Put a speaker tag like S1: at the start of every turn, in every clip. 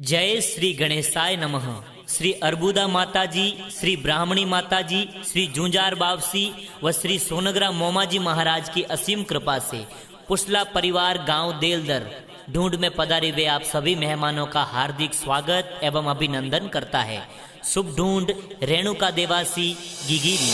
S1: जय श्री गणेशाय नमः। श्री अर्बुदा माताजी, श्री ब्राह्मणी माताजी, श्री जूंजार बावसी व श्री सोनगरा मोमाजी महाराज की असीम कृपा से पुसला परिवार गांव देलदर ढूंढ में पधारे हुए आप सभी मेहमानों का हार्दिक स्वागत एवं अभिनंदन करता है। शुभ ढूंढ रेणुका देवासी गिगिरी।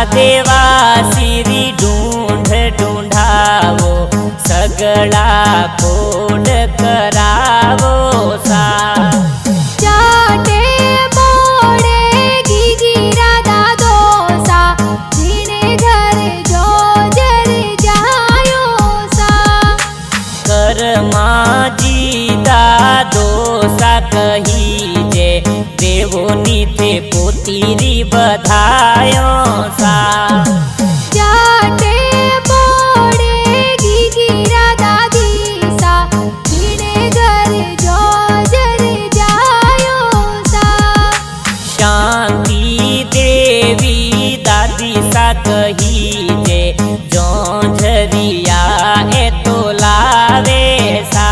S1: देवासी ढूंढ ढूंढावो सगड़ा कोड करावो सा।
S2: चाटे मोड़े गिगिरा दादो सा, जीने घर जो जर जायो सा।
S1: कर्मा जी दादो सा कही जे देवो नीथे पोतीरी बधायो सा।
S2: चाटे मोड़े गिगिरा दादी सा, जीने घर जो जर जायो सा।
S1: शांति देवी दादी सा कही जे जो झरिया ए तो लावे सा।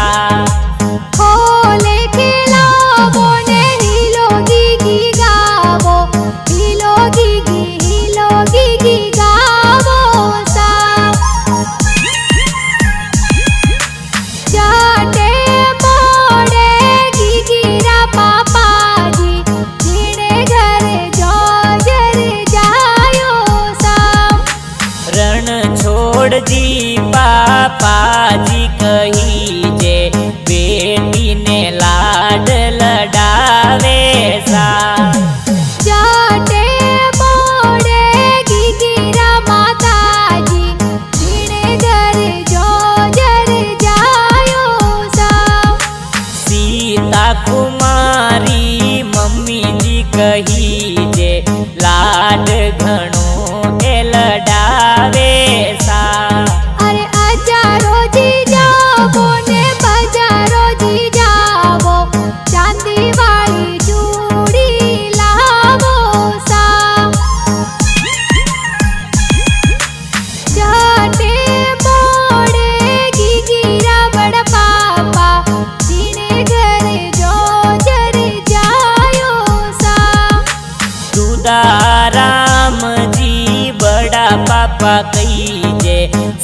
S2: खोले खिलावो ने हिलो गिगी गावो, हिलो गिगी गावो सा। चाटे मोड़े गिगिरा पापा जी, जीने घर जो जर जायो सा।
S1: रण छोड़ जी पापा जी कही जे बेटी ने लाड लडावे सा।
S2: चाटे मोड़े गिगिरा माता जी, जीने घर जो जर जायो सा।
S1: सीता कुमारी मम्मी जी कही जे लाड घणो ए लडावे सा।
S2: अरे अजारो जी जावो ने बजारो जी जावो, चांदी वाली चूड़ी लावो सा। चाटे मोड़े गिगिरा बड़ पापा, जीने घर जो जर जायो सा।
S1: दूधाराम जी बड़ा पापा कही जे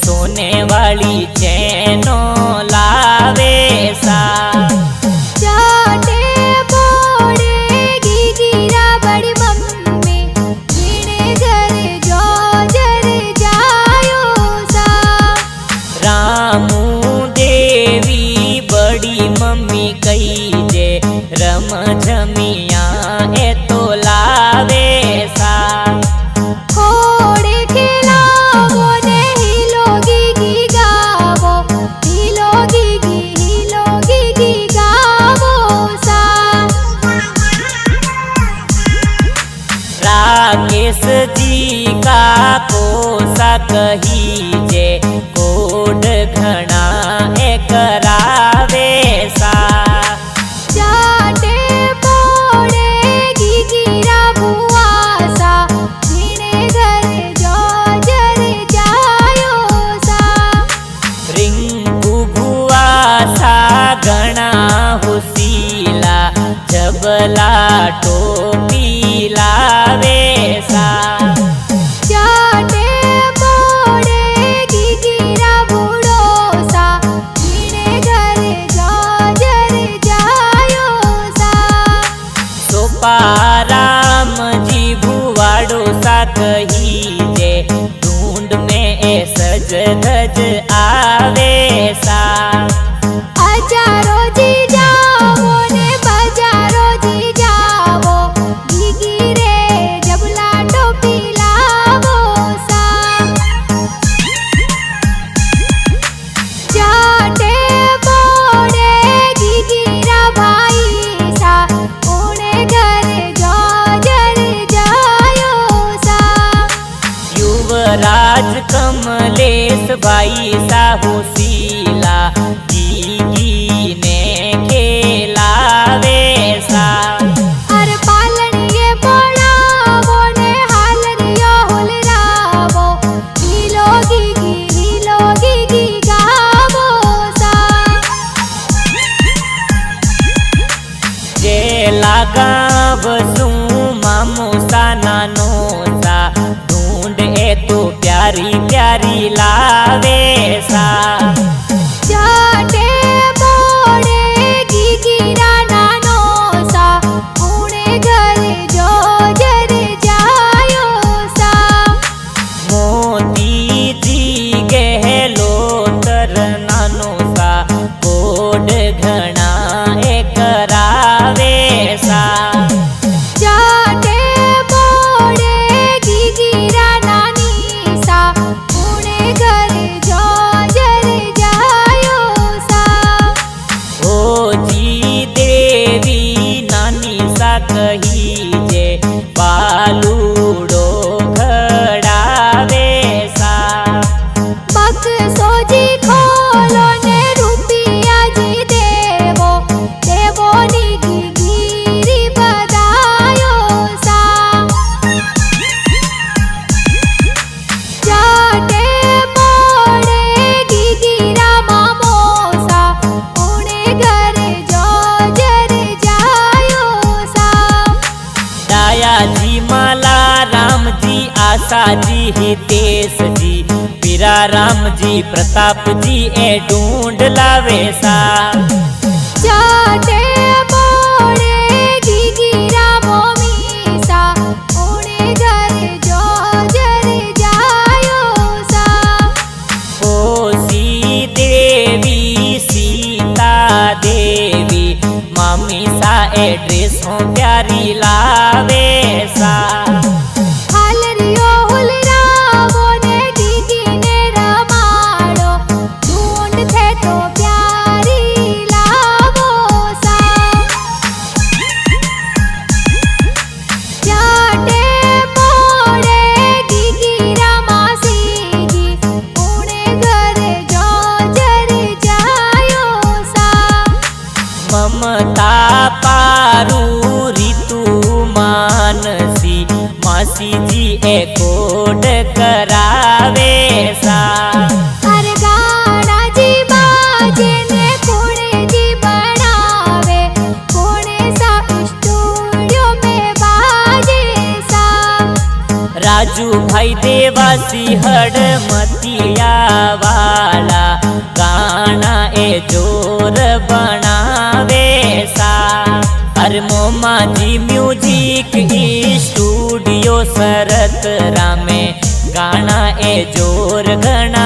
S1: सोने वाली चैनो लावे सा।
S2: चाटे मोड़े गिगिरा बड़ी मम्मी, जीने घर जो जर जायो सा।
S1: रामू देवी बड़ी मम्मी कही जे रम झमिया ए तो लावे सा।
S2: खोड़े खिलावो ने हिलो गिगी गावो, हिलो गिगी गावो सा।
S1: राकेश जी का कोसा कही जे कोड घना ए करावे सा।
S2: चाटे मोड़े गिगिरा बुआ सा, जीने घर जो जर जायो सा।
S1: रिंकू भुआ सा गणा हुसीला जबला टोपी लावे सा।
S2: चाटे मोड़े गिगिरा बूढ़ो सा, जीने घर जो जर जायो सा।
S1: सोपाराम जी भुवाड़ो सा कही जे ढूंढ में ए सज धज आवे सा।
S2: अजारो जी जावो ने बजारो जी जावो,
S1: भाई साहू सीला गीगी ने खेलावे सा।
S2: अरे पालणीए बोलावो ने हालरियो हुलरावो, हीलो गीगी गावो सा।
S1: जे लगाव सू मामू सा नानो सा, ढूंढ ए तो प्यारी प्यारी लावे सा।
S2: जाटे बोड़े गीगीरा नानो सा, उणे घर जो जर जायो सा।
S1: मोती जी गहलोतर नानो सा, कोड घणा ए करावे सा।
S2: जाटे बोड़े गीगीरा नानी सा, उणे घर जो जर जायो सा।
S1: ओ जी देवी नानी सा कही जे, बालूड़ो घड़ावे सा।
S2: बक्सो जी खोलो ने रुपिया जी देवो, देवो नी गीगीरी बधायो सा। जाटे बोड़े गीगीरा मामो सा, उणे घर जो जर जायो सा।
S1: दाया जी माला राम जी आशा जी हितेश जी, पीरा राम जी प्रताप जी ए ढूंढ लावे सा।
S2: जाटे बोड़े गीगीरा मोमी सा, उणे घर जो जर जायो सा।
S1: कोसी देवी सीता देवी, मामी सा एड्रेसों प्यारी लावे सा।
S2: हालरियो हुलरावो ने गीगी ने रमाड़ो, ढूंढ थे तो प्यारी लावो सा। जाटे बोड़े गीगीरा मासी जी, उणे घर जो जर जायो सा।
S1: ममता पारू ऋतु मानसी, मासी जी ए कोड करावे सा।
S2: अरे गाना जी बाजे ने कोणे जी बनावे, कोणे सा स्टूडियो में बाजे सा।
S1: राजू भाई देवासी हड़मतिया वाला, गाना ए जोर बनावे सा। अरे मोमा जी म्यूजिक स्टूडियो सरत रामे, गाना ए जोर गणा